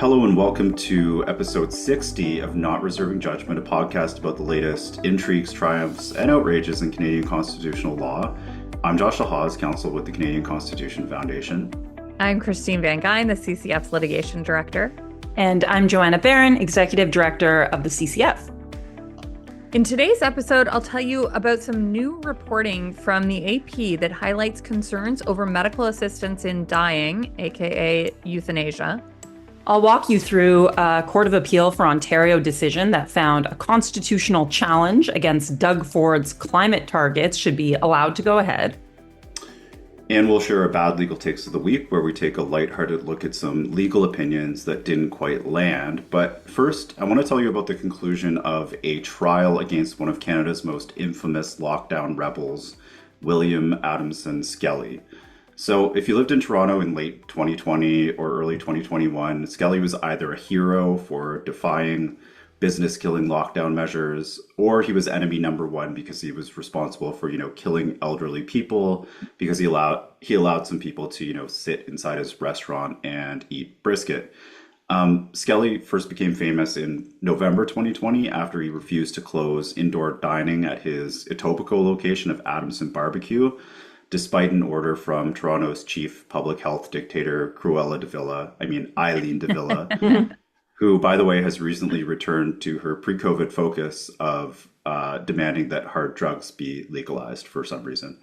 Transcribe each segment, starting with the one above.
Hello and welcome to episode 60 of Not Reserving Judgment, a podcast about the latest intrigues, triumphs, and outrages in Canadian constitutional law. I'm Josh Dehaas, counsel with the Canadian Constitution Foundation. I'm Christine Van Geyn, the CCF's litigation director. And I'm Joanna Baron, executive director of the CCF. In today's episode, I'll tell you about some new reporting from the AP that highlights concerns over medical assistance in dying, aka euthanasia. I'll walk you through a Court of Appeal for Ontario decision that found a constitutional challenge against Doug Ford's climate targets should be allowed to go ahead. And we'll share our bad legal takes of the week, where we take a lighthearted look at some legal opinions that didn't quite land. But first, I want to tell you about the conclusion of a trial against one of Canada's most infamous lockdown rebels, William Adamson Skelly. So if you lived in Toronto in late 2020 or early 2021, Skelly was either a hero for defying business-killing lockdown measures, or he was enemy number one because he was responsible for, killing elderly people, because he allowed some people to, sit inside his restaurant and eat brisket. Skelly first became famous in November 2020 after he refused to close indoor dining at his Etobicoke location of Adamson BBQ, despite an order from Toronto's chief public health dictator, Eileen de Villa, who, by the way, has recently returned to her pre-COVID focus of demanding that hard drugs be legalized for some reason.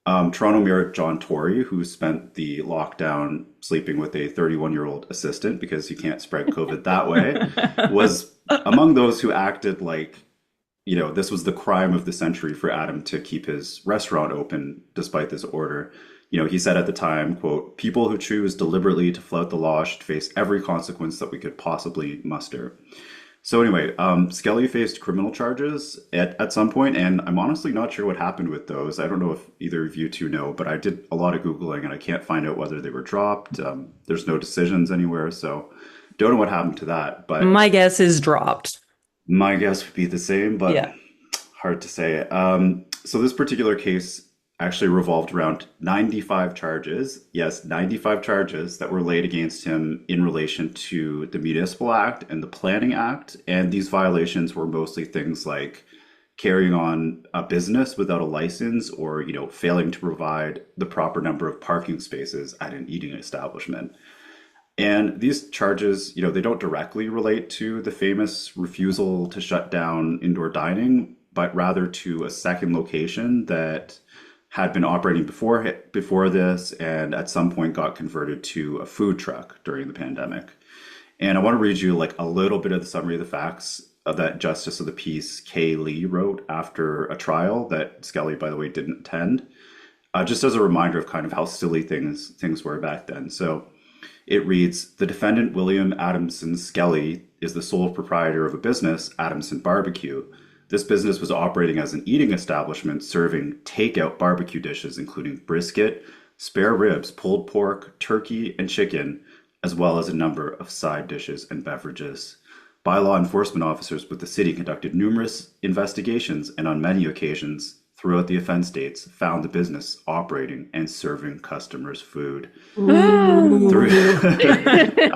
Toronto Mayor John Tory, who spent the lockdown sleeping with a 31-year-old assistant because you can't spread COVID that way, was among those who acted like, this was the crime of the century for Adam to keep his restaurant open despite this order. He said at the time, quote, "People who choose deliberately to flout the law should face every consequence that we could possibly muster." So anyway, Skelly faced criminal charges at some point, and I'm honestly not sure what happened with those. I don't know if either of you two know, but I did a lot of Googling and I can't find out whether they were dropped. There's no decisions anywhere, so don't know what happened to that. But my guess is dropped. My guess would be the same, but yeah. Hard to say. So this particular case actually revolved around 95 charges. Yes, 95 charges that were laid against him in relation to the Municipal Act and the Planning Act. And these violations were mostly things like carrying on a business without a license or, failing to provide the proper number of parking spaces at an eating establishment. And these charges, they don't directly relate to the famous refusal to shut down indoor dining, but rather to a second location that had been operating before this and at some point got converted to a food truck during the pandemic. And I want to read you a little bit of the summary of the facts that Justice of the Peace CanLII wrote after a trial that Skelly, by the way, didn't attend, just as a reminder of kind of how silly things were back then. So it reads, "The defendant, William Adamson Skelly, is the sole proprietor of a business, Adamson BBQ. This business was operating as an eating establishment serving takeout barbecue dishes, including brisket, spare ribs, pulled pork, turkey, and chicken, as well as a number of side dishes and beverages. Bylaw enforcement officers with the city conducted numerous investigations and on many occasions throughout the offense dates found the business operating and serving customers food." I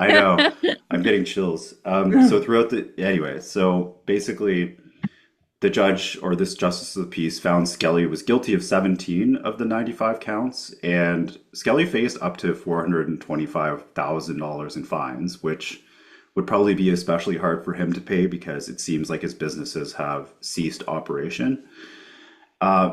know, I'm getting chills. So basically, the judge, or this Justice of the Peace, found Skelly was guilty of 17 of the 95 counts, and Skelly faced up to $425,000 in fines, which would probably be especially hard for him to pay because it seems like his businesses have ceased operation.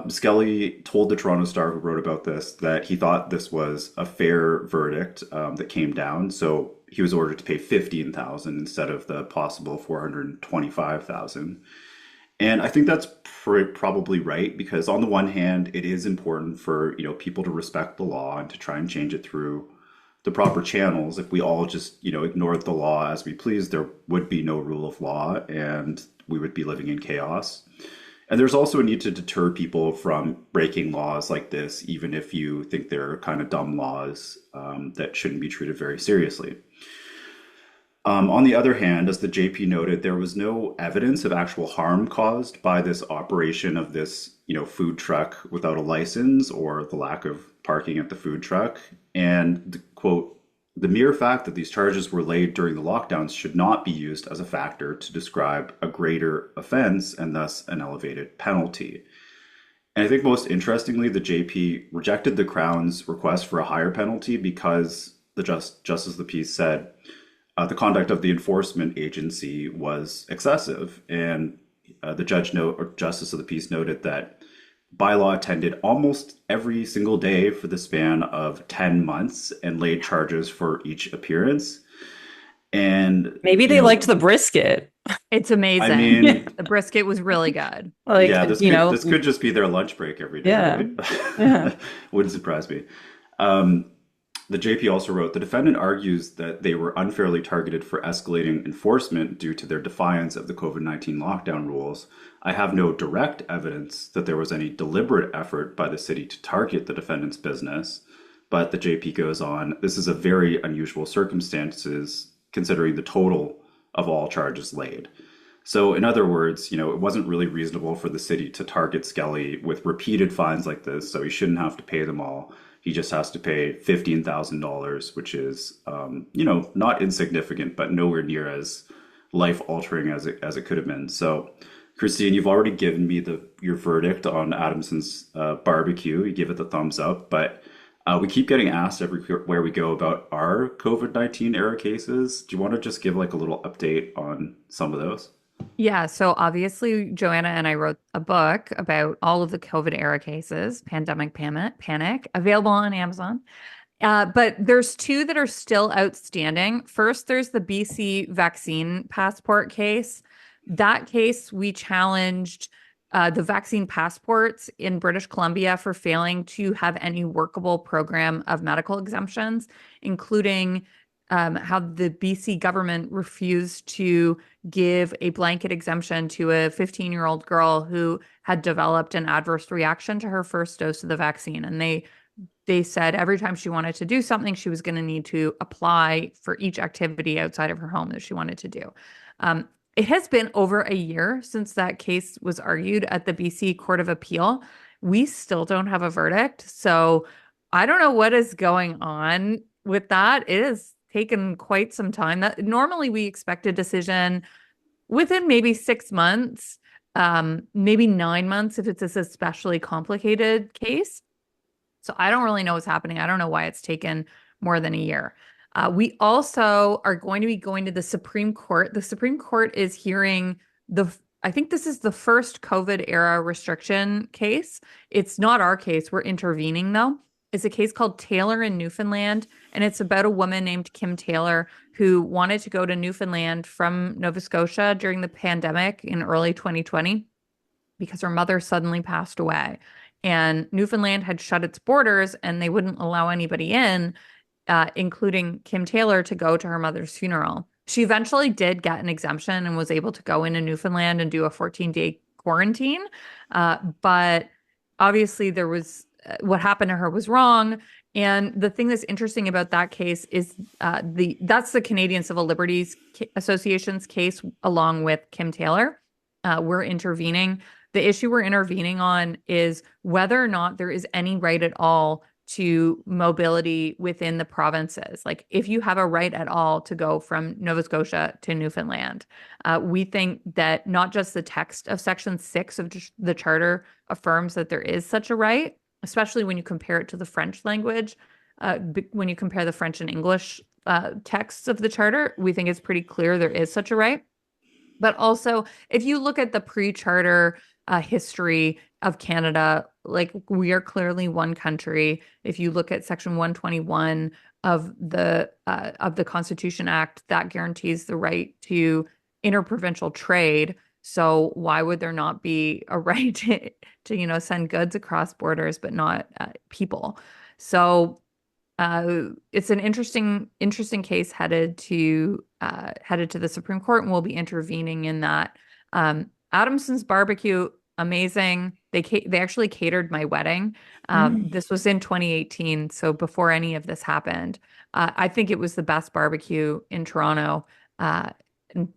Skelly told the Toronto Star, who wrote about this, that he thought this was a fair verdict that came down, so he was ordered to pay $15,000 instead of the possible $425,000. And I think that's probably right, because on the one hand, it is important for people to respect the law and to try and change it through the proper channels. If we all just ignored the law as we please, there would be no rule of law, and we would be living in chaos. And there's also a need to deter people from breaking laws like this, even if you think they're kind of dumb laws that shouldn't be treated very seriously. On the other hand, as the JP noted, there was no evidence of actual harm caused by this operation of this, food truck without a license or the lack of parking at the food truck. And quote, The mere fact that these charges were laid during the lockdowns should not be used as a factor to describe a greater offense and thus an elevated penalty. And I think most interestingly, the JP rejected the Crown's request for a higher penalty because the Justice of the Peace said the conduct of the enforcement agency was excessive. And the Justice of the Peace noted that bylaw attended almost every single day for the span of 10 months and laid charges for each appearance. And, Maybe you they know, liked the brisket. It's amazing. I mean, The brisket was really good. Like, yeah, you know, this could just be their lunch break every day, yeah, right? yeah. Wouldn't surprise me. Um, the JP also wrote, the defendant argues that they were unfairly targeted for escalating enforcement due to their defiance of the COVID-19 lockdown rules. I have no direct evidence that there was any deliberate effort by the city to target the defendant's business. But the JP goes on, this is a very unusual circumstances considering the total of all charges laid. So in other words, it wasn't really reasonable for the city to target Skelly with repeated fines like this, so he shouldn't have to pay them all. He just has to pay $15,000, which is, not insignificant, but nowhere near as life-altering as it could have been. So, Christine, you've already given me your verdict on Adamson's barbecue. You give it the thumbs up, but we keep getting asked everywhere we go about our COVID-19 era cases. Do you want to just give like a little update on some of those? Yeah, so obviously Joanna and I wrote a book about all of the COVID era cases, Pandemic Panic, available on Amazon. But there's two that are still outstanding. First, there's the BC vaccine passport case. That case, we challenged the vaccine passports in British Columbia for failing to have any workable program of medical exemptions, including how the BC government refused to give a blanket exemption to a 15-year-old girl who had developed an adverse reaction to her first dose of the vaccine. And they said every time she wanted to do something, she was going to need to apply for each activity outside of her home that she wanted to do. It has been over a year since that case was argued at the BC Court of Appeal. We still don't have a verdict. So I don't know what is going on with that. It has taken quite some time. That normally we expect a decision within maybe 6 months, maybe 9 months if it's this especially complicated case. So I don't really know what's happening. I don't know why it's taken more than a year. We also are going to be going to the Supreme Court. The Supreme Court is hearing I think this is the first COVID era restriction case. It's not our case. We're intervening though. It's a case called Taylor in Newfoundland, and it's about a woman named Kim Taylor who wanted to go to Newfoundland from Nova Scotia during the pandemic in early 2020 because her mother suddenly passed away. And Newfoundland had shut its borders and they wouldn't allow anybody in, including Kim Taylor, to go to her mother's funeral. She eventually did get an exemption and was able to go into Newfoundland and do a 14-day quarantine. But obviously there was what happened to her was wrong. And the thing that's interesting about that case is that's the Canadian Civil Liberties Association's case along with Kim Taylor. We're intervening. The issue we're intervening on is whether or not there is any right at all to mobility within the provinces. Like if you have a right at all to go from Nova Scotia to Newfoundland, we think that not just the text of Section 6 of the Charter affirms that there is such a right, especially when you compare it to the French language. When you compare the French and English texts of the Charter, we think it's pretty clear there is such a right. But also, if you look at the pre-Charter history of Canada, like we are clearly one country. If you look at Section 121 of the Constitution Act, that guarantees the right to interprovincial trade. So why would there not be a right to send goods across borders, but not people? So it's an interesting case headed to the Supreme Court, and we'll be intervening in that. Adamson's barbecue, amazing. They actually catered my wedding. This was in 2018, so before any of this happened. I think it was the best barbecue in Toronto, and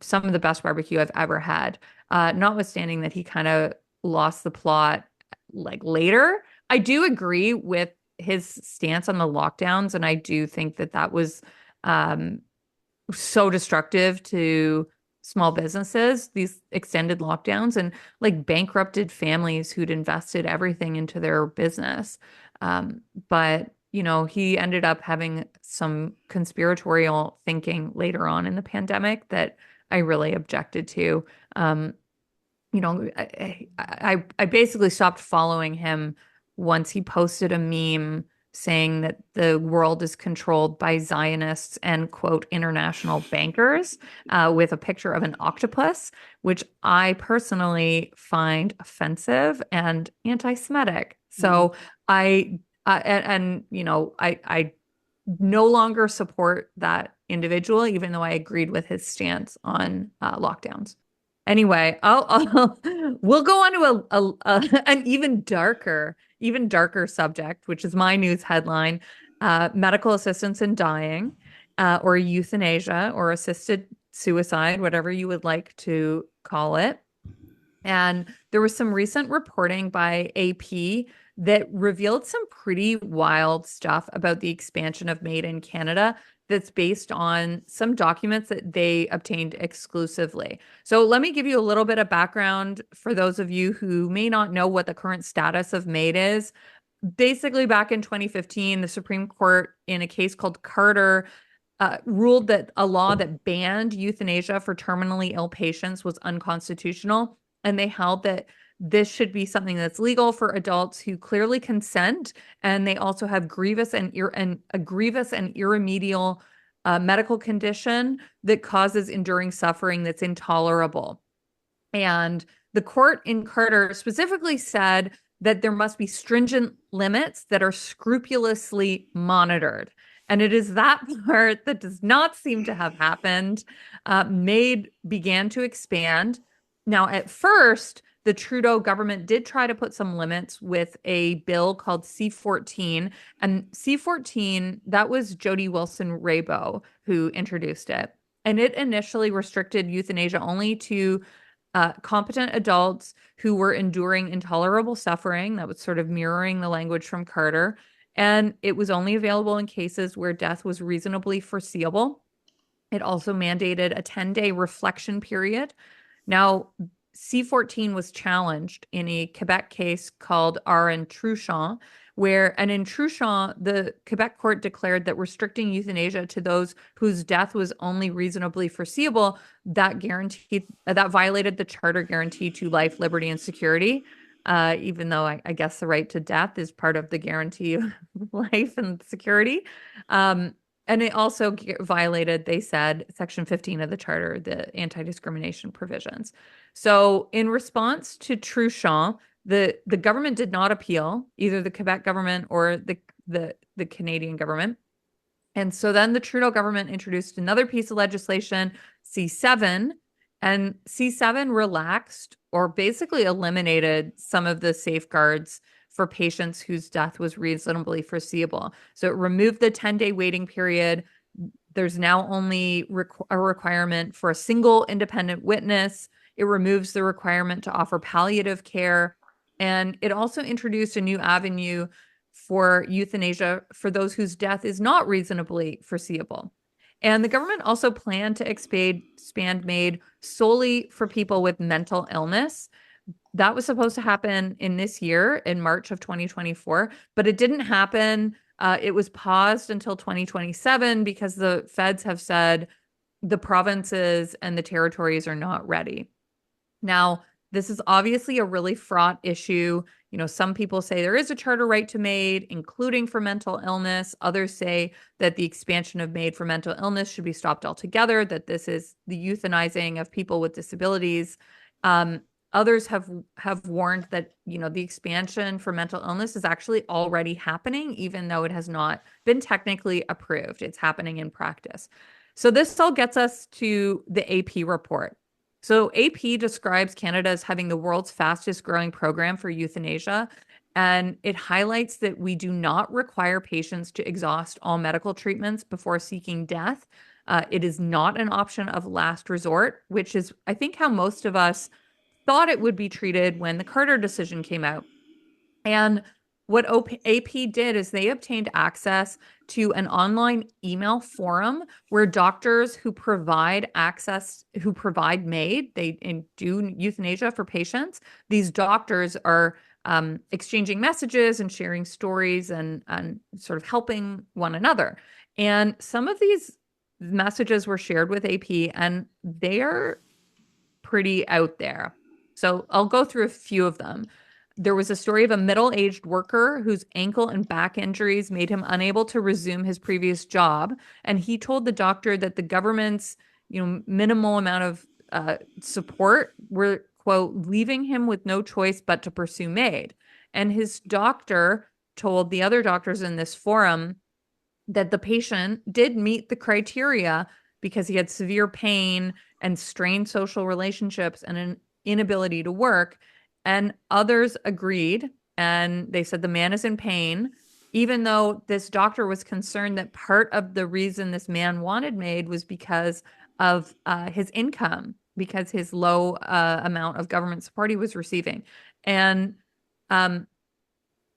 some of the best barbecue I've ever had. Notwithstanding that he kind of lost the plot like later. I do agree with his stance on the lockdowns, and I do think that was so destructive to small businesses, these extended lockdowns, and like bankrupted families who'd invested everything into their business. But he ended up having some conspiratorial thinking later on in the pandemic that I really objected to. I basically stopped following him once he posted a meme saying that the world is controlled by Zionists and, quote, international bankers, with a picture of an octopus, which I personally find offensive and anti-Semitic. So I no longer support that individual, even though I agreed with his stance on lockdowns. Anyway, we'll go on to an even darker subject, which is my news headline: medical assistance in dying, or euthanasia, or assisted suicide, whatever you would like to call it. And there was some recent reporting by AP that revealed some pretty wild stuff about the expansion of MAID in Canada that's based on some documents that they obtained exclusively. So let me give you a little bit of background for those of you who may not know what the current status of MAID is. Basically, back in 2015, the Supreme Court, in a case called Carter, ruled that a law that banned euthanasia for terminally ill patients was unconstitutional. And they held that this should be something that's legal for adults who clearly consent, and they also have a grievous and irremediable medical condition that causes enduring suffering that's intolerable. And the court in Carter specifically said that there must be stringent limits that are scrupulously monitored. And it is that part that does not seem to have happened. MAID began to expand. Now, at first, the Trudeau government did try to put some limits with a bill called C-14. And C-14, that was Jody Wilson-Raybould who introduced it. And it initially restricted euthanasia only to competent adults who were enduring intolerable suffering. That was sort of mirroring the language from Carter. And it was only available in cases where death was reasonably foreseeable. It also mandated a 10-day reflection period. Now, C-14 was challenged in a Quebec case called R. and Truchon, and in Truchon, the Quebec court declared that restricting euthanasia to those whose death was only reasonably foreseeable, that violated the charter guarantee to life, liberty, and security. Even though I guess the right to death is part of the guarantee of life and security. And it also violated, they said, Section 15 of the Charter, the anti-discrimination provisions. So in response to Truchon, the government did not appeal, either the Quebec government or the Canadian government. And so then the Trudeau government introduced another piece of legislation, C7, and C7 relaxed or basically eliminated some of the safeguards for patients whose death was reasonably foreseeable. So it removed the 10-day waiting period. There's now only a requirement for a single independent witness. It removes the requirement to offer palliative care. And it also introduced a new avenue for euthanasia for those whose death is not reasonably foreseeable. And the government also planned to expand MAID solely for people with mental illness. That was supposed to happen in this year, in March of 2024, but it didn't happen. It was paused until 2027 because the feds have said the provinces and the territories are not ready. Now, this is obviously a really fraught issue. Some people say there is a charter right to MAID, including for mental illness. Others say that the expansion of MAID for mental illness should be stopped altogether, that this is the euthanizing of people with disabilities. Others have warned that, the expansion for mental illness is actually already happening, even though it has not been technically approved. It's happening in practice. So this all gets us to the AP report. So AP describes Canada as having the world's fastest growing program for euthanasia. And it highlights that we do not require patients to exhaust all medical treatments before seeking death. It is not an option of last resort, which is, I think, how most of us thought it would be treated when the Carter decision came out. And what AP did is they obtained access to an online email forum where doctors who provide MAID, they do euthanasia for patients. These doctors are exchanging messages and sharing stories and sort of helping one another. And some of these messages were shared with AP, and they're pretty out there. So I'll go through a few of them. There was a story of a middle-aged worker whose ankle and back injuries made him unable to resume his previous job. And he told the doctor that the government's, minimal amount of support were, quote, leaving him with no choice but to pursue MAID. And his doctor told the other doctors in this forum that the patient did meet the criteria because he had severe pain and strained social relationships and an inability to work. And others agreed. And they said the man is in pain, even though this doctor was concerned that part of the reason this man wanted MAID was because of his income, because his low amount of government support he was receiving. And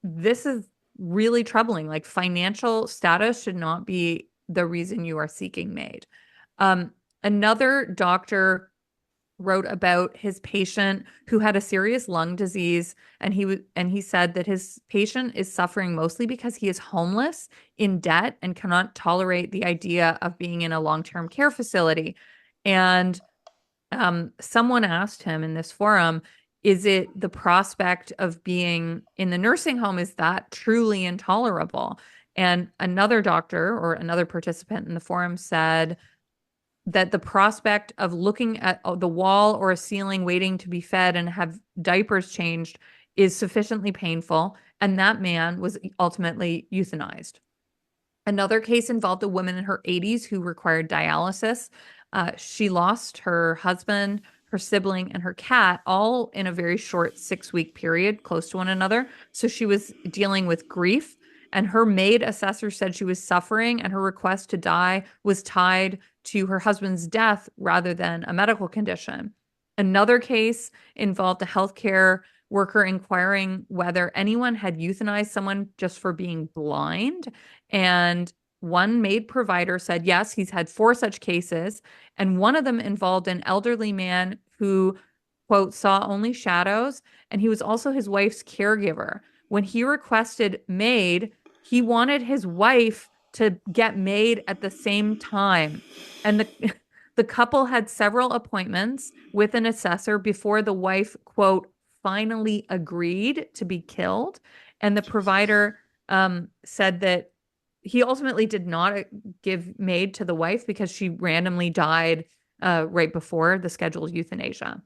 this is really troubling. Like, financial status should not be the reason you are seeking MAID. Another doctor wrote about his patient who had a serious lung disease, and he said that his patient is suffering mostly because he is homeless, in debt, and cannot tolerate the idea of being in a long-term care facility. And someone asked him in this forum, is it the prospect of being in the nursing home, is that truly intolerable? And another doctor or another participant in the forum said that the prospect of looking at the wall or a ceiling waiting to be fed and have diapers changed is sufficiently painful, and that man was ultimately euthanized. Another case involved a woman in her 80s who required dialysis. She lost her husband, her sibling, and her cat all in a very short 6-week period, close to one another. So she was dealing with grief, and her MAID assessor said she was suffering, and her request to die was tied to her husband's death rather than a medical condition. Another case involved a healthcare worker inquiring whether anyone had euthanized someone just for being blind. And one MAID provider said, yes, he's had 4 such cases. And one of them involved an elderly man who, quote, saw only shadows. And he was also his wife's caregiver. When he requested MAID, he wanted his wife to get MAID at the same time. And the couple had several appointments with an assessor before the wife, quote, finally agreed to be killed. And the provider said that he ultimately did not give MAID to the wife because she randomly died right before the scheduled euthanasia.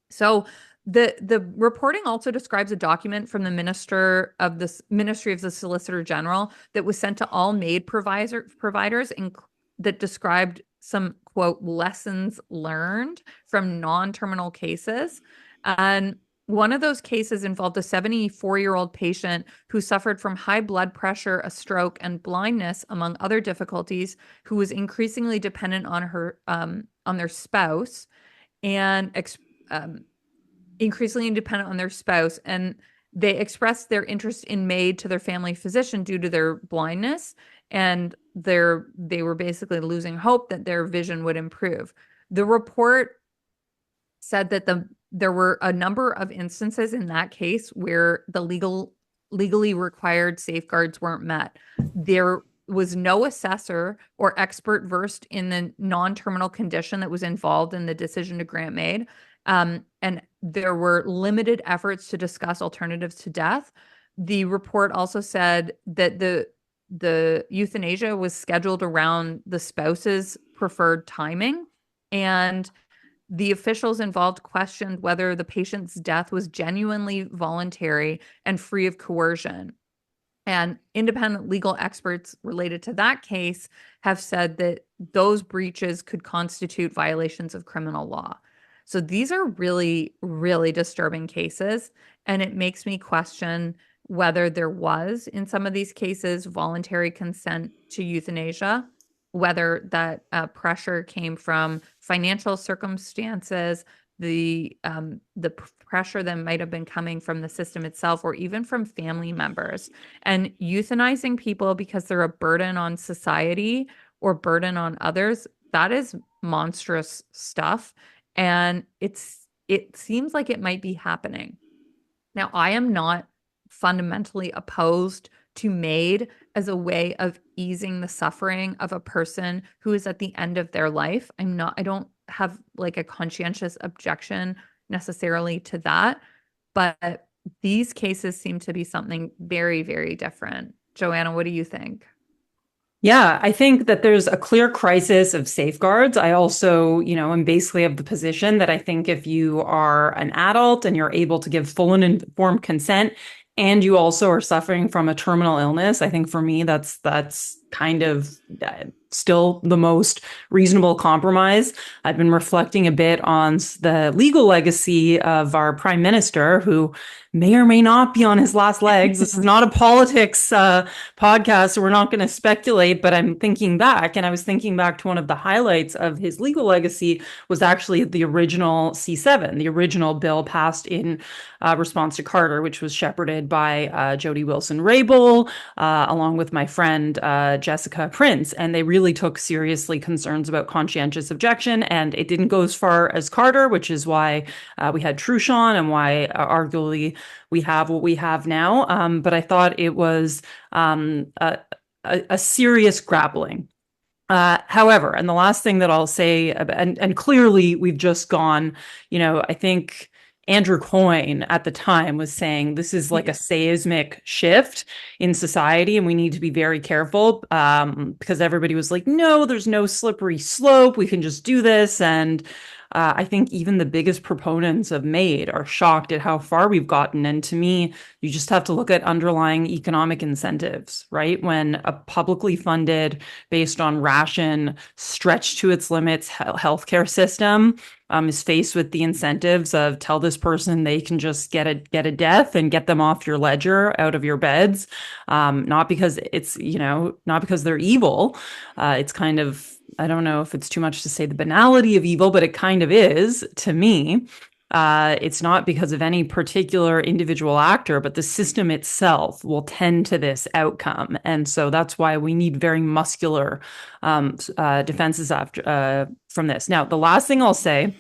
So the reporting also describes a document from the Ministry of the Solicitor General that was sent to all MAID providers that described some, quote, lessons learned from non-terminal cases. And one of those cases involved a 74-year-old patient who suffered from high blood pressure, a stroke, and blindness, among other difficulties, who was increasingly dependent on their spouse, and increasingly dependent on their spouse. And they expressed their interest in MAID to their family physician due to their blindness, and they were basically losing hope that their vision would improve. The report said that there were a number of instances in that case where the legally required safeguards weren't met. There was no assessor or expert versed in the non-terminal condition that was involved in the decision to grant MAID. And there were limited efforts to discuss alternatives to death. The report also said that the euthanasia was scheduled around the spouse's preferred timing, and the officials involved questioned whether the patient's death was genuinely voluntary and free of coercion. And independent legal experts related to that case have said that those breaches could constitute violations of criminal law. So these are really, really disturbing cases. And it makes me question whether there was, in some of these cases, voluntary consent to euthanasia, whether that pressure came from financial circumstances, the pressure that might have been coming from the system itself or even from family members. And euthanizing people because they're a burden on society or burden on others, that is monstrous stuff. And it seems like it might be happening. Now, I am not fundamentally opposed to MAID as a way of easing the suffering of a person who is at the end of their life. I don't have like a conscientious objection necessarily to that, but these cases seem to be something very, very different. Joanna, what do you think? Yeah, I think that there's a clear crisis of safeguards. I also, am basically of the position that I think if you are an adult and you're able to give full and informed consent, and you also are suffering from a terminal illness, I think for me that's kind of still the most reasonable compromise. I've been reflecting a bit on the legal legacy of our prime minister, who may or may not be on his last legs. This is not a politics podcast, so we're not going to speculate, but I'm thinking back, and I was thinking back to one of the highlights of his legal legacy was actually the original C7, the original bill passed in response to Carter, which was shepherded by Jody Wilson-Raybould, along with my friend Jessica Prince, and they really took seriously concerns about conscientious objection, and it didn't go as far as Carter, which is why we had Truchon and why arguably we have what we have now. But I thought it was a serious grappling. However, and the last thing that I'll say, and clearly we've just gone, I think Andrew Coyne at the time was saying this is like a seismic shift in society, and we need to be very careful because everybody was like, no, there's no slippery slope. We can just do this. And I think even the biggest proponents of MAID are shocked at how far we've gotten. And to me, you just have to look at underlying economic incentives, right? When a publicly funded, based on ration, stretched to its limits healthcare system is faced with the incentives of tell this person they can just get a death and get them off your ledger, out of your beds, not because it's not because they're evil. It's kind of, I don't know if it's too much to say the banality of evil, but it kind of is to me. It's not because of any particular individual actor, but the system itself will tend to this outcome. And so that's why we need very muscular defenses from this. Now, the last thing I'll say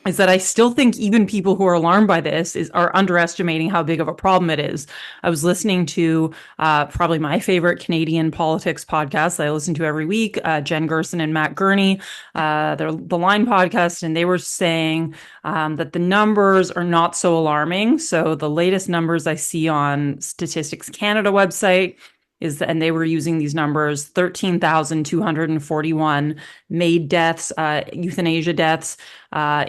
is that I still think even people who are alarmed by this are underestimating how big of a problem it is. I was listening to probably my favorite Canadian politics podcast that I listen to every week, Jen Gerson and Matt Gurney, the Line podcast, and they were saying that the numbers are not so alarming. So the latest numbers I see on Statistics Canada website and they were using these numbers, 13,241 MAID deaths, euthanasia deaths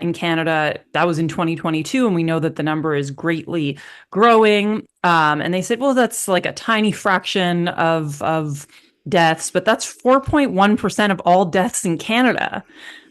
in Canada. That was in 2022. And we know that the number is greatly growing. And they said, well, that's like a tiny fraction of deaths, but that's 4.1% of all deaths in Canada.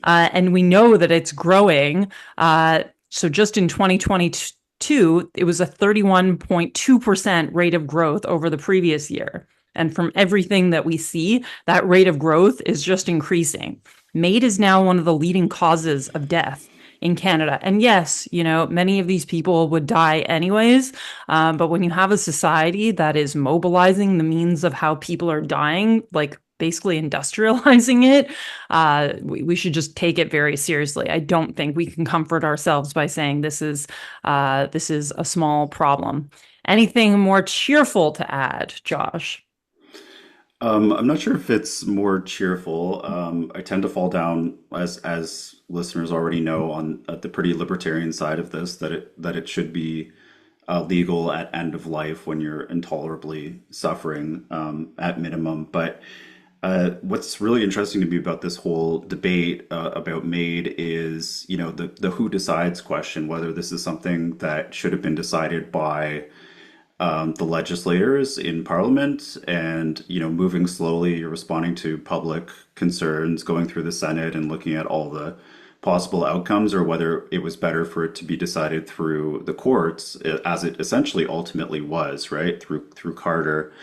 And we know that it's growing. So just in 2022, it was a 31.2% rate of growth over the previous year. And from everything that we see, that rate of growth is just increasing. MAID is now one of the leading causes of death in Canada. And yes, many of these people would die anyways. But when you have a society that is mobilizing the means of how people are dying, like basically industrializing it, we should just take it very seriously. I don't think we can comfort ourselves by saying this is a small problem. Anything more cheerful to add, Josh? I'm not sure if it's more cheerful. I tend to fall down, as listeners already know, on the pretty libertarian side of this, that it should be legal at end of life when you're intolerably suffering, at minimum. But what's really interesting to me about this whole debate about MAID is, the who decides question, whether this is something that should have been decided by the legislators in Parliament and, moving slowly, you're responding to public concerns, going through the Senate and looking at all the possible outcomes, or whether it was better for it to be decided through the courts, as it essentially ultimately was, right, through Carter.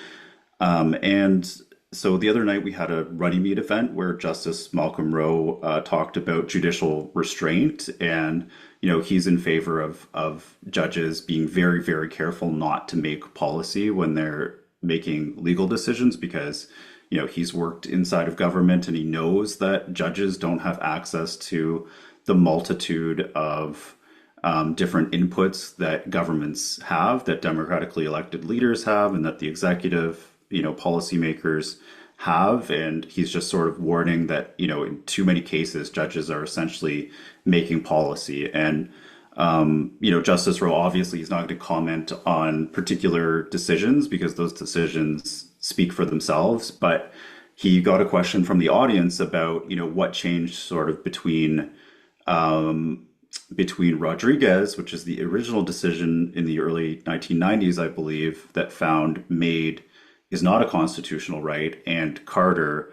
And so the other night we had a Runnymede event where Justice Malcolm Rowe talked about judicial restraint, and he's in favor of judges being very, very careful not to make policy when they're making legal decisions because he's worked inside of government and he knows that judges don't have access to the multitude of different inputs that governments have, that democratically elected leaders have, and that the executive, policymakers have. And he's just sort of warning that, in too many cases, judges are essentially making policy. And, Justice Rowe, obviously, he's not going to comment on particular decisions because those decisions speak for themselves. But he got a question from the audience about, what changed sort of between Rodriguez, which is the original decision in the early 1990s, I believe, that found MAID is not a constitutional right, and Carter,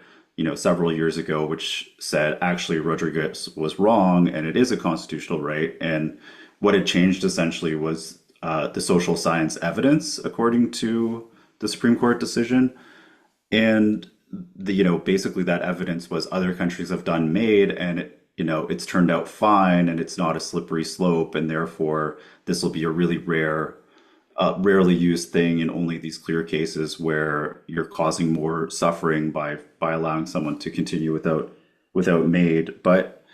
several years ago, which said actually Rodriguez was wrong and it is a constitutional right. And what had changed essentially was the social science evidence, according to the Supreme Court decision. And basically that evidence was other countries have done MAID and it's turned out fine and it's not a slippery slope, and therefore this will be a really rarely used thing in only these clear cases where you're causing more suffering by allowing someone to continue without MAID. But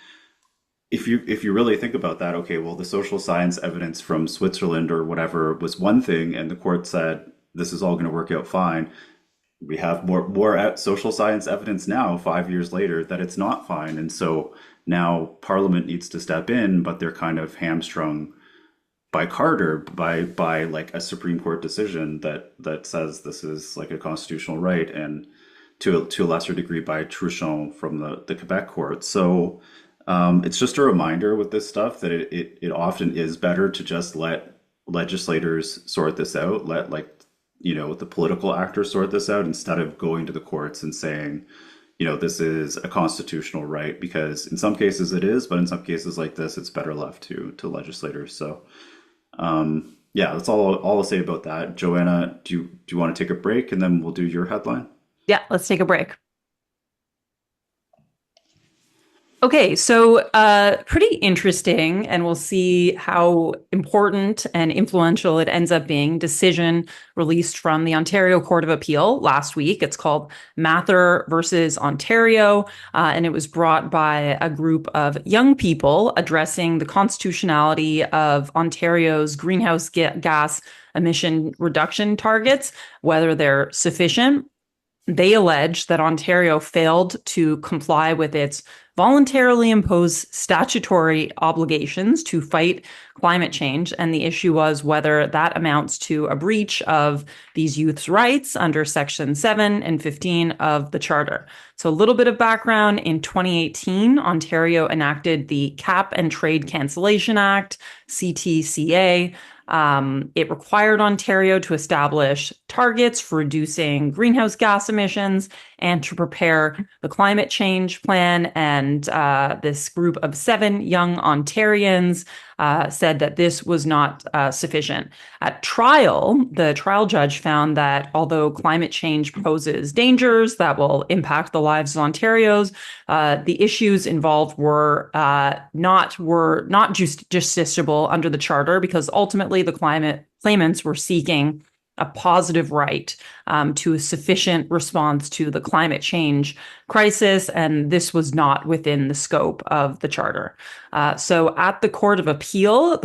if you really think about that, okay, well, the social science evidence from Switzerland or whatever was one thing, and the court said this is all going to work out fine. We have more social science evidence now, 5 years later, that it's not fine, and so now Parliament needs to step in, but they're kind of hamstrung by Carter, by like a Supreme Court decision that says this is like a constitutional right, and to a lesser degree by Truchon from the Quebec court. So it's just a reminder with this stuff that it often is better to just let legislators sort this out, let the political actors sort this out, instead of going to the courts and saying, this is a constitutional right, because in some cases it is, but in some cases like this, it's better left to legislators. So, yeah, that's all I'll say about that. Joanna, do you want to take a break and then we'll do your headline? Yeah, let's take a break. Okay, so pretty interesting, and we'll see how important and influential it ends up being. Decision released from the Ontario Court of Appeal last week. It's called Mathur versus Ontario, and it was brought by a group of young people addressing the constitutionality of Ontario's greenhouse gas emission reduction targets, whether they're sufficient. They allege that Ontario failed to comply with its voluntarily imposed statutory obligations to fight climate change. And the issue was whether that amounts to a breach of these youth's rights under Section 7 and 15 of the Charter. So a little bit of background. In 2018, Ontario enacted the Cap and Trade Cancellation Act, CTCA. It required Ontario to establish targets for reducing greenhouse gas emissions and to prepare the climate change plan. And this group of 7 young Ontarians said that this was not sufficient. At trial, the trial judge found that although climate change poses dangers that will impact the lives of Ontarians, the issues involved were not justiciable under the Charter, because ultimately the climate claimants were seeking a positive right to a sufficient response to the climate change crisis, and this was not within the scope of the Charter. So at the Court of Appeal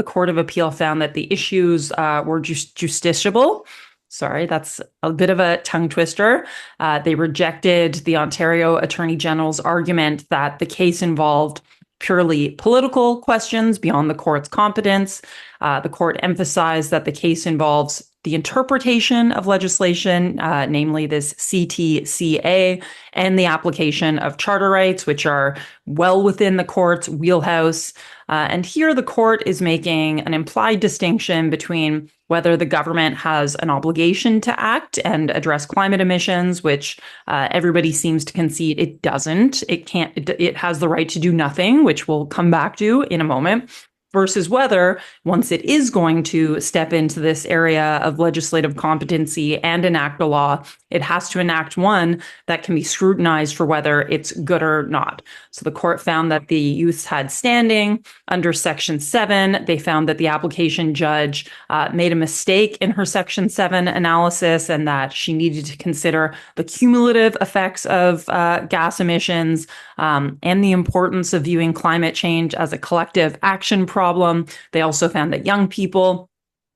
found that the issues were justiciable. Sorry, that's a bit of a tongue twister. They rejected the Ontario Attorney General's argument that the case involved purely political questions beyond the court's competence. The court emphasized that the case involves the interpretation of legislation, namely this CTCA, and the application of charter rights, which are well within the court's wheelhouse. And here the court is making an implied distinction between whether the government has an obligation to act and address climate emissions, which everybody seems to concede it doesn't. It has the right to do nothing, which we'll come back to in a moment, versus whether, once it is going to step into this area of legislative competency and enact a law, it has to enact one that can be scrutinized for whether it's good or not. So the court found that the youths had standing under Section 7. They found that the application judge made a mistake in her Section 7 analysis and that she needed to consider the cumulative effects of gas emissions and the importance of viewing climate change as a collective action problem. They also found that young people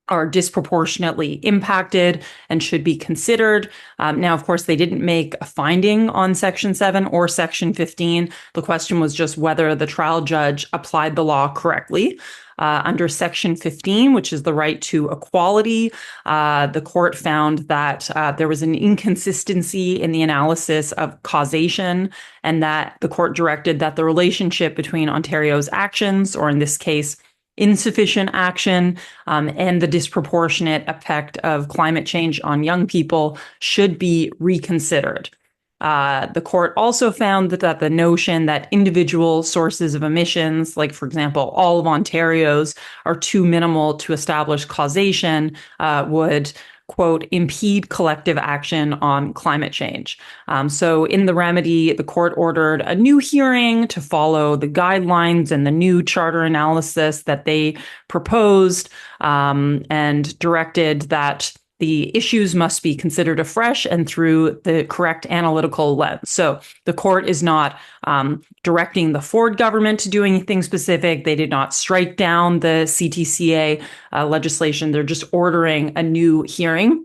are disproportionately impacted and should be considered. Now, of course, they didn't make a finding on Section 7 or Section 15. The question was just whether the trial judge applied the law correctly. Under Section 15, which is the right to equality, the court found that there was an inconsistency in the analysis of causation, and that the court directed that the relationship between Ontario's actions, or in this case, insufficient action, and the disproportionate effect of climate change on young people should be reconsidered. The court also found that the notion that individual sources of emissions, like, for example, all of Ontario's, are too minimal to establish causation would, quote, impede collective action on climate change. So in the remedy, the court ordered a new hearing to follow the guidelines and the new charter analysis that they proposed, and directed that the issues must be considered afresh and through the correct analytical lens. So the court is not directing the Ford government to do anything specific. They did not strike down the CTCA legislation. They're just ordering a new hearing.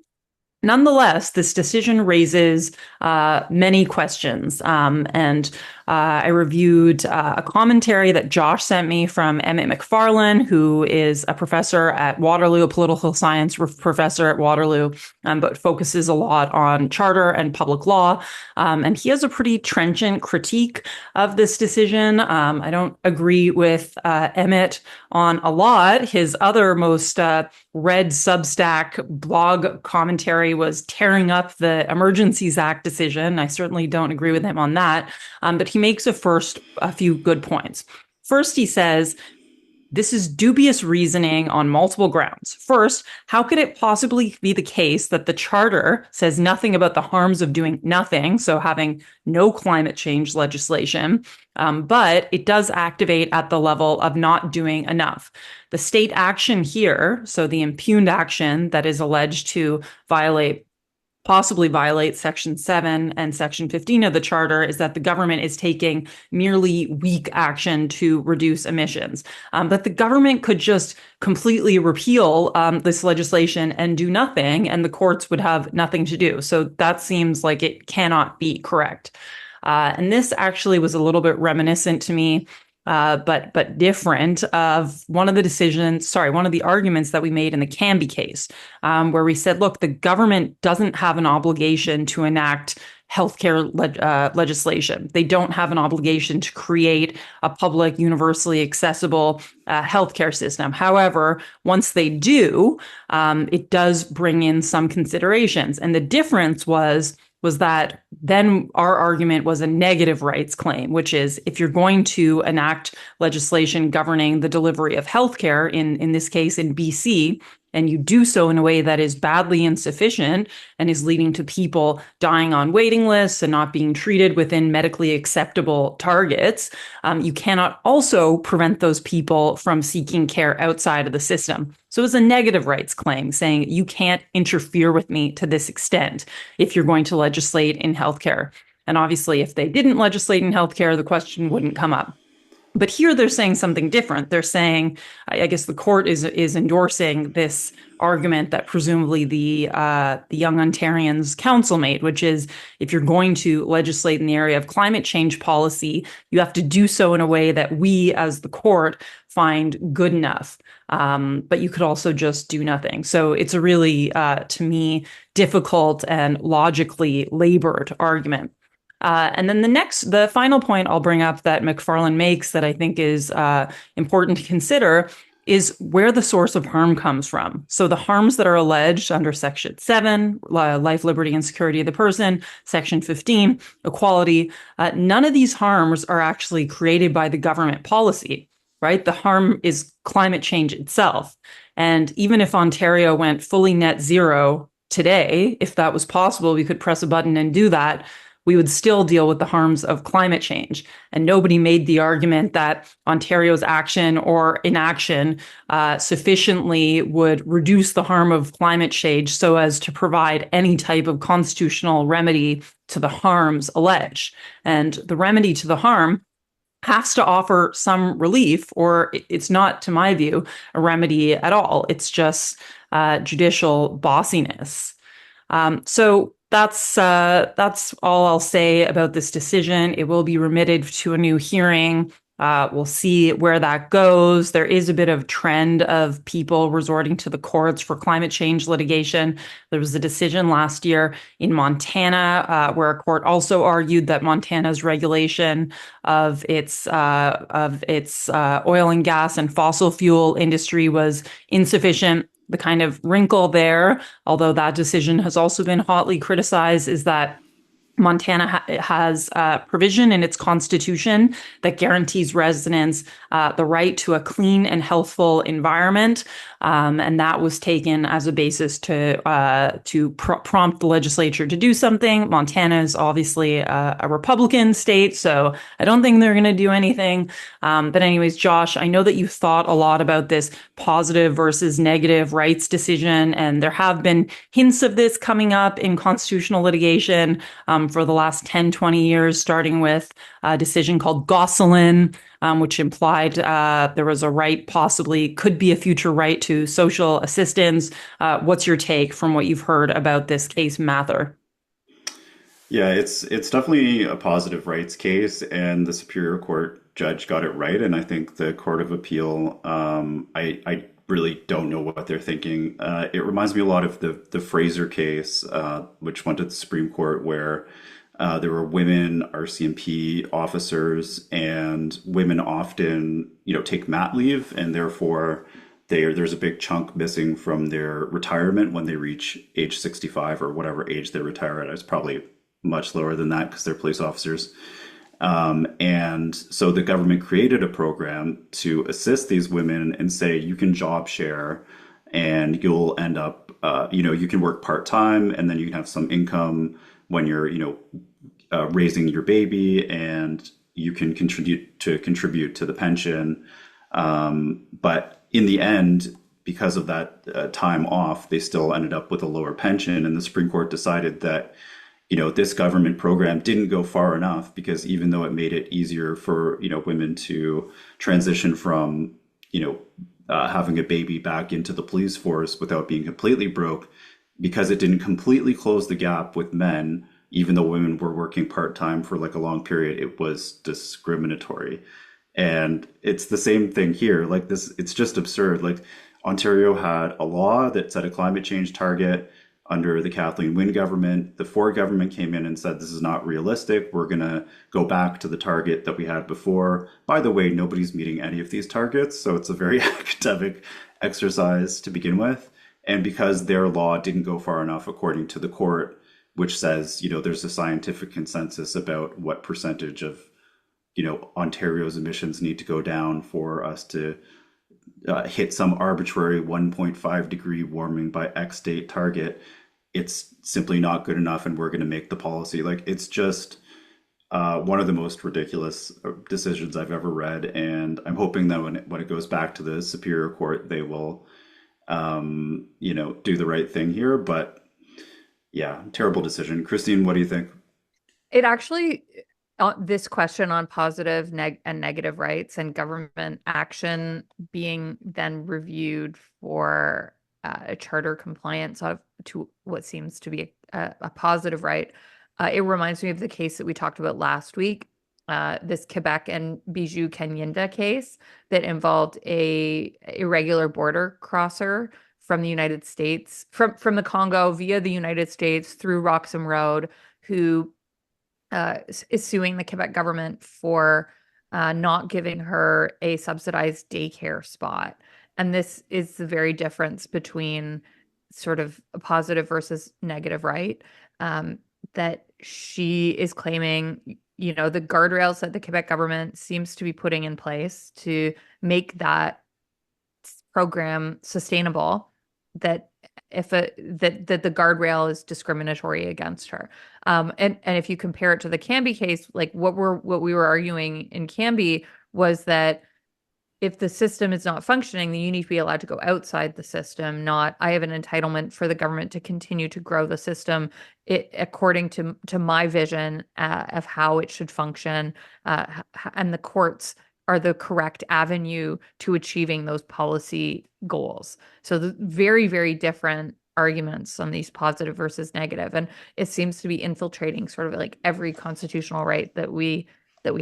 Nonetheless, this decision raises many questions, and I reviewed a commentary that Josh sent me from Emmett McFarlane, who is a professor at Waterloo, a political science professor at Waterloo, but focuses a lot on charter and public law. And he has a pretty trenchant critique of this decision. I don't agree with Emmett on a lot. His other most read Substack blog commentary was tearing up the Emergencies Act decision. I certainly don't agree with him on that. But he makes a few good points. First, he says, this is dubious reasoning on multiple grounds. First, how could it possibly be the case that the charter says nothing about the harms of doing nothing, so having no climate change legislation, but it does activate at the level of not doing enough? The state action here, so the impugned action that is alleged to possibly violate Section 7 and Section 15 of the Charter, is that the government is taking merely weak action to reduce emissions. But the government could just completely repeal this legislation and do nothing, and the courts would have nothing to do. So that seems like it cannot be correct. And this actually was a little bit reminiscent to me, but different, of one of the arguments that we made in the Canby case, where we said, look, the government doesn't have an obligation to enact healthcare legislation. They don't have an obligation to create a public, universally accessible healthcare system. However, once they do, it does bring in some considerations. And the difference was that then our argument was a negative rights claim, which is, if you're going to enact legislation governing the delivery of healthcare, in this case in BC, and you do so in a way that is badly insufficient and is leading to people dying on waiting lists and not being treated within medically acceptable targets, you cannot also prevent those people from seeking care outside of the system. So it's a negative rights claim saying you can't interfere with me to this extent if you're going to legislate in healthcare. And obviously, if they didn't legislate in healthcare, the question wouldn't come up. But here they're saying something different. They're saying, I guess the court is endorsing this argument that presumably the Young Ontarians Council made, which is, if you're going to legislate in the area of climate change policy, you have to do so in a way that we as the court find good enough. But you could also just do nothing. So it's a really, to me, difficult and logically labored argument. And then the final point I'll bring up that McFarlane makes that I think is important to consider is where the source of harm comes from. So the harms that are alleged under Section 7, life, liberty, and security of the person, Section 15, equality, none of these harms are actually created by the government policy. right? The harm is climate change itself. And even if Ontario went fully net zero today, if that was possible, we could press a button and do that, we would still deal with the harms of climate change. And nobody made the argument that Ontario's action or inaction sufficiently would reduce the harm of climate change so as to provide any type of constitutional remedy to the harms alleged. And the remedy to the harm has to offer some relief, or it's not, to my view, a remedy at all. It's just judicial bossiness. So that's all I'll say about this decision. It will be remitted to a new hearing. We'll see where that goes. There is a bit of trend of people resorting to the courts for climate change litigation. There was a decision last year in Montana where a court also argued that Montana's regulation of its oil and gas and fossil fuel industry was insufficient. The kind of wrinkle there, although that decision has also been hotly criticized, is that Montana has a provision in its constitution that guarantees residents the right to a clean and healthful environment, and that was taken as a basis to prompt the legislature to do something. Montana is obviously a Republican state, so I don't think they're going to do anything. But anyways, Josh, I know that you thought a lot about this positive versus negative rights decision, and there have been hints of this coming up in constitutional litigation for the last 10, 20 years, starting with a decision called Gosselin, which implied there was a right, possibly could be a future right to social assistance. What's your take from what you've heard about this case, Mathur? Yeah, it's definitely a positive rights case, and the Superior Court judge got it right. And I think the Court of Appeal, I really don't know what they're thinking. It reminds me a lot of the Fraser case, which went to the Supreme Court, where there were women RCMP officers, and women often, take mat leave, and therefore there's a big chunk missing from their retirement when they reach age 65 or whatever age they retire at. It's probably much lower than that because they're police officers. And so the government created a program to assist these women and say, you can job share and you'll end up, you can work part time and then you can have some income when you're, raising your baby, and you can contribute to the pension. But in the end, because of that time off, they still ended up with a lower pension. And the Supreme Court decided that this government program didn't go far enough, because even though it made it easier for, women to transition from, having a baby back into the police force without being completely broke, because it didn't completely close the gap with men, even though women were working part-time for like a long period, it was discriminatory. And it's the same thing here. Like this, it's just absurd. Like Ontario had a law that set a climate change target under the Kathleen Wynne government. The Ford government came in and said, this is not realistic. We're going to go back to the target that we had before. By the way, nobody's meeting any of these targets. So it's a very academic exercise to begin with. And because their law didn't go far enough, according to the court, which says, there's a scientific consensus about what percentage of, Ontario's emissions need to go down for us to hit some arbitrary 1.5 degree warming by X date target. It's simply not good enough, and we're going to make the policy. Like, it's just one of the most ridiculous decisions I've ever read. And I'm hoping that when it goes back to the Superior Court, they will, do the right thing here. But yeah, terrible decision. Christine, what do you think? It actually, this question on positive and negative rights and government action being then reviewed for a charter compliance to what seems to be a positive right. It reminds me of the case that we talked about last week, this Quebec and Bijou Kanyinda case that involved a irregular border crosser from the United States, from the Congo via the United States through Roxham Road, who is suing the Quebec government for not giving her a subsidized daycare spot. And this is the very difference between sort of a positive versus negative right, that she is claiming the guardrails that the Quebec government seems to be putting in place to make that program sustainable, that that the guardrail is discriminatory against her. And if you compare it to the Canby case, like what we were arguing in Canby was that if the system is not functioning, then you need to be allowed to go outside the system, not I have an entitlement for the government to continue to grow the system according to my vision of how it should function. And the courts are the correct avenue to achieving those policy goals. So the very, very different arguments on these positive versus negative. And it seems to be infiltrating sort of like every constitutional right that we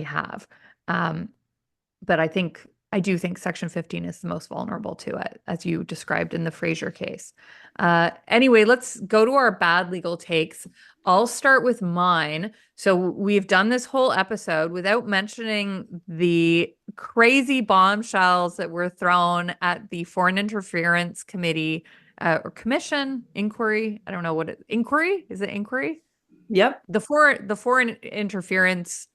have. But I do think Section 15 is the most vulnerable to it, as you described in the Fraser case. Anyway, let's go to our bad legal takes. I'll start with mine. So we've done this whole episode without mentioning the crazy bombshells that were thrown at the Foreign Interference Committee or Commission inquiry. I don't know what inquiry is. It inquiry? Yep. The foreign interference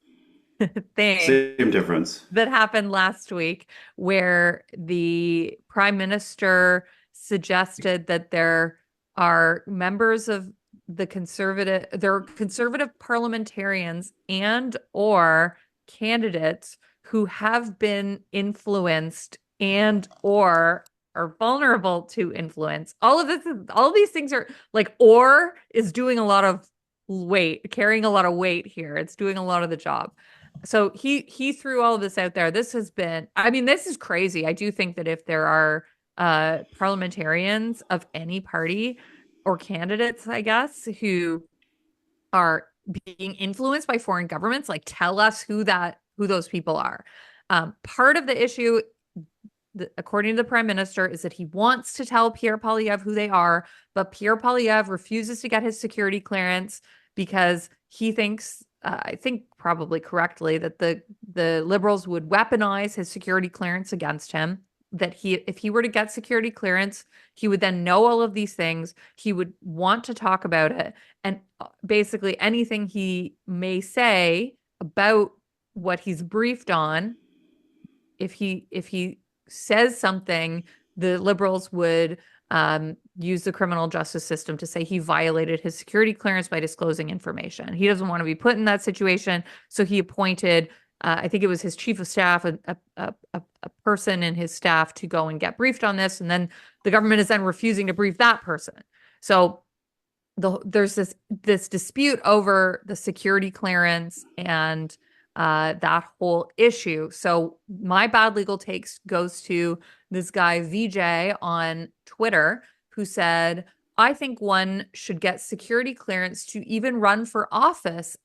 thing. Same difference. That happened last week, where the Prime Minister suggested that there are members of there are conservative parliamentarians and or candidates who have been influenced and or are vulnerable to influence. All of these things are like, or is doing a lot of carrying a lot of weight here. It's doing a lot of the job. So he threw all of this out there. This is crazy. I do think that if there are parliamentarians of any party or candidates, I guess, who are being influenced by foreign governments, like tell us who those people are. Part of the issue, according to the Prime Minister, is that he wants to tell Pierre Poilievre who they are, but Pierre Poilievre refuses to get his security clearance because he thinks, I think probably correctly, that the Liberals would weaponize his security clearance against him. That if he were to get security clearance, he would then know all of these things. He would want to talk about it. And basically anything he may say about what he's briefed on, if he says something, the Liberals would use the criminal justice system to say he violated his security clearance by disclosing information. He doesn't want to be put in that situation. So he appointed, I think it was his chief of staff, a person in his staff to go and get briefed on this. And then the government is then refusing to brief that person. So there's this dispute over the security clearance and that whole issue. So my bad legal takes goes to this guy VJ on Twitter who said, I think one should get security clearance to even run for office,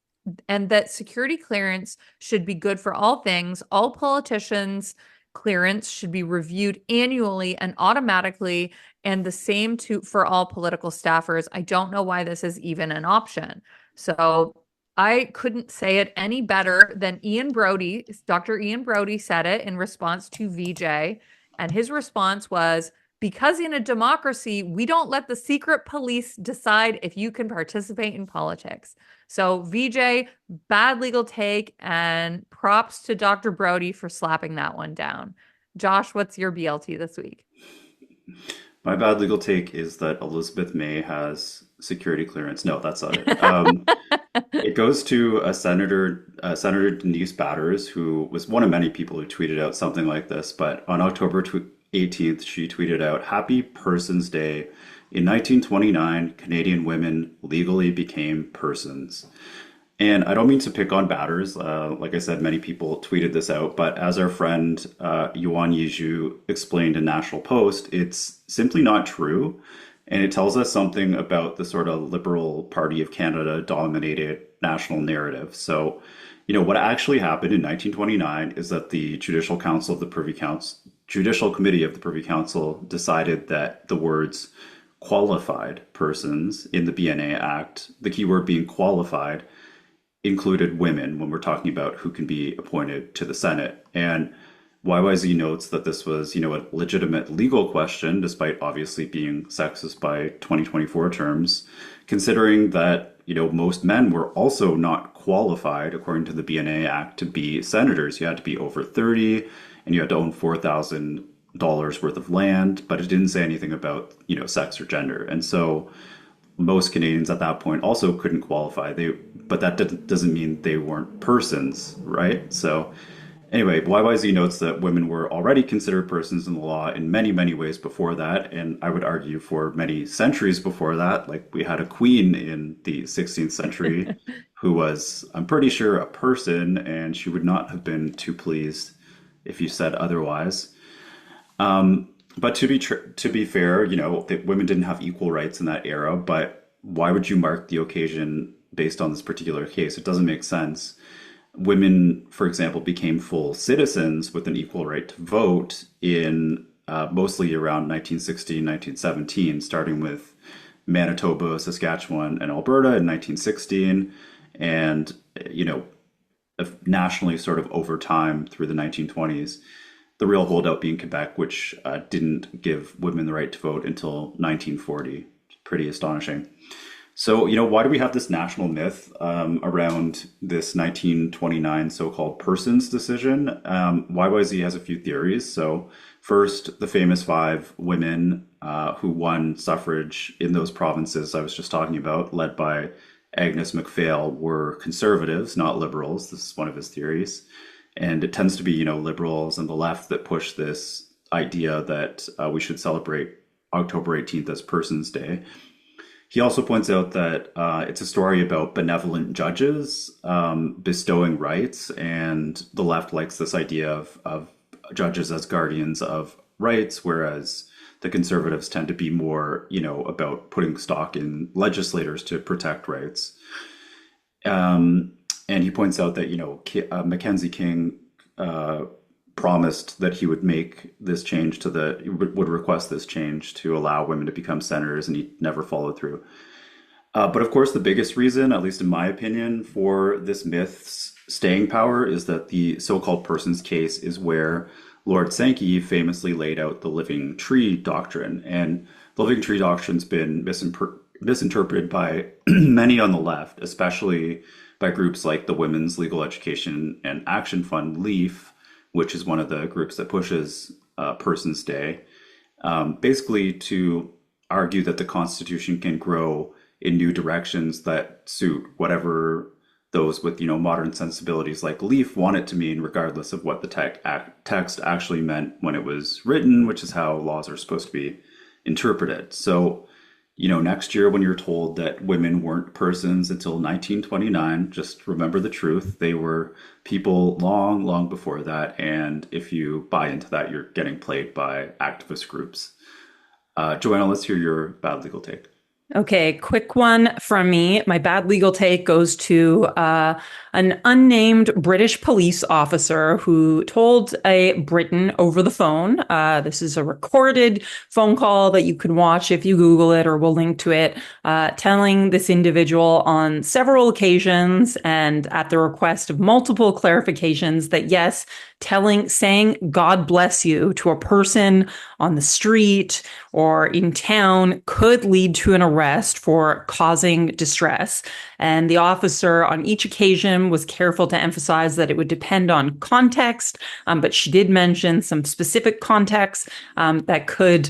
and that security clearance should be good for all things. All politicians' clearance should be reviewed annually and automatically, and the same for all political staffers. I don't know why this is even an option. So I couldn't say it any better than Ian Brody. Dr. Ian Brody said it in response to VJ. And his response was, because in a democracy, we don't let the secret police decide if you can participate in politics. So VJ, bad legal take, and props to Dr. Brody for slapping that one down. Josh, what's your BLT this week? My bad legal take is that Elizabeth May has security clearance. No, that's not it. It goes to a Senator Denise Batters, who was one of many people who tweeted out something like this. But on October 18th, she tweeted out, "Happy Persons Day. In 1929, Canadian women legally became persons." And I don't mean to pick on Batters. Like I said, many people tweeted this out. But as our friend Yuan explained in National Post, it's simply not true. And it tells us something about the sort of Liberal Party of Canada dominated national narrative. So, what actually happened in 1929 is that the Judicial Committee of the Privy Council decided that the words qualified persons in the BNA Act, the keyword being qualified, included women when we're talking about who can be appointed to the Senate. And YYZ notes that this was, a legitimate legal question, despite obviously being sexist by 2024 terms, considering that, most men were also not qualified, according to the BNA Act, to be senators. You had to be over 30 and you had to own $4,000 worth of land, but it didn't say anything about, sex or gender. And so most Canadians at that point also couldn't qualify. But that doesn't mean they weren't persons, right? So anyway, YYZ notes that women were already considered persons in the law in many, many ways before that, and I would argue for many centuries before that. Like, we had a queen in the 16th century who was, I'm pretty sure, a person, and she would not have been too pleased if you said otherwise. But to be fair, women didn't have equal rights in that era, but why would you mark the occasion based on this particular case? It doesn't make sense. Women, for example, became full citizens with an equal right to vote in mostly around 1916, 1917, starting with Manitoba, Saskatchewan, and Alberta in 1916, and, nationally sort of over time through the 1920s. The real holdout being Quebec, which didn't give women the right to vote until 1940. Pretty astonishing. So, why do we have this national myth around this 1929 so-called persons decision? YYZ has a few theories. So first, the famous 5 women who won suffrage in those provinces I was just talking about, led by Agnes MacPhail, were conservatives, not liberals. This is one of his theories. And it tends to be, liberals and the left that push this idea that we should celebrate October 18th as Persons Day. He also points out that it's a story about benevolent judges bestowing rights, and the left likes this idea of judges as guardians of rights, whereas the conservatives tend to be more, about putting stock in legislators to protect rights. And he points out that, Mackenzie King promised that he would make this change would request this change to allow women to become senators, and he never followed through. But of course, the biggest reason, at least in my opinion, for this myth's staying power is that the so-called persons case is where Lord Sankey famously laid out the living tree doctrine. And the living tree doctrine's been misinterpreted by many on the left, especially by groups like the Women's Legal Education and Action Fund, LEAF, which is one of the groups that pushes Persons Day, basically to argue that the Constitution can grow in new directions that suit whatever those with, modern sensibilities like LEAF want it to mean, regardless of what the text actually meant when it was written, which is how laws are supposed to be interpreted. So, next year when you're told that women weren't persons until 1929, just remember the truth. They were people long, long before that. And if you buy into that, you're getting played by activist groups. Joanna, let's hear your bad legal take. Okay, quick one from me. My bad legal take goes to an unnamed British police officer who told a Briton over the phone. This is a recorded phone call that you can watch if you Google it, or we'll link to it, telling this individual on several occasions and at the request of multiple clarifications that yes, saying God bless you to a person on the street or in town could lead to an arrest for causing distress. And the officer on each occasion was careful to emphasize that it would depend on context, but she did mention some specific context that could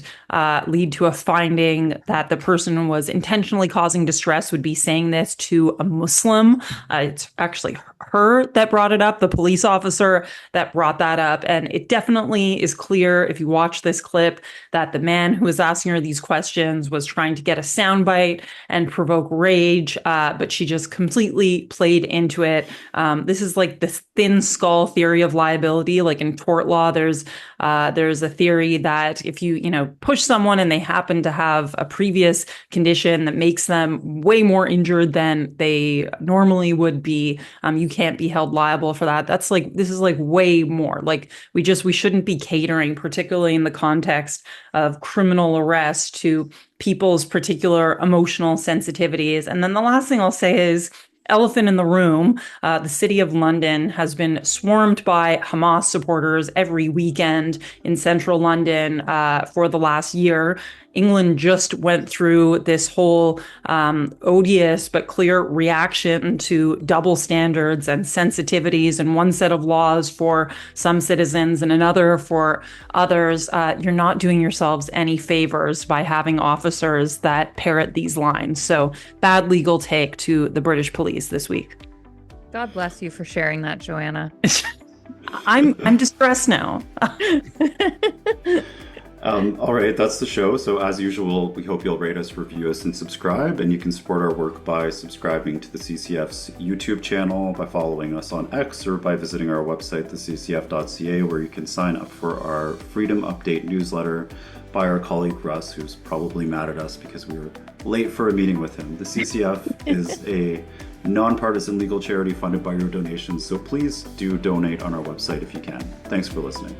lead to a finding that the person was intentionally causing distress, would be saying this to a Muslim. It's actually her that brought it up, the police officer that brought that up. And it definitely is clear if you watch this clip that the man who was asking her these questions was trying to get a soundbite and provoke rage, but she just completely played into it. This is like the thin skull theory of liability. Like in tort law, there's a theory that if you push someone and they happen to have a previous condition that makes them way more injured than they normally would be, you can't be held liable for that. This is like way more. Like we shouldn't be catering, particularly in the context of criminal arrest, to people's particular emotional sensitivities. And then the last thing I'll say is, elephant in the room, the city of London has been swarmed by Hamas supporters every weekend in central London for the last year. England just went through this whole odious but clear reaction to double standards and sensitivities, and one set of laws for some citizens and another for others. You're not doing yourselves any favors by having officers that parrot these lines. So bad legal take to the British police this week. God bless you for sharing that, Joanna. I'm distressed now. All right, that's the show. So as usual, we hope you'll rate us, review us, and subscribe. And you can support our work by subscribing to the CCF's YouTube channel, by following us on X, or by visiting our website, theccf.ca, where you can sign up for our Freedom Update newsletter by our colleague Russ, who's probably mad at us because we were late for a meeting with him. The CCF is a nonpartisan legal charity funded by your donations, so please do donate on our website if you can. Thanks for listening.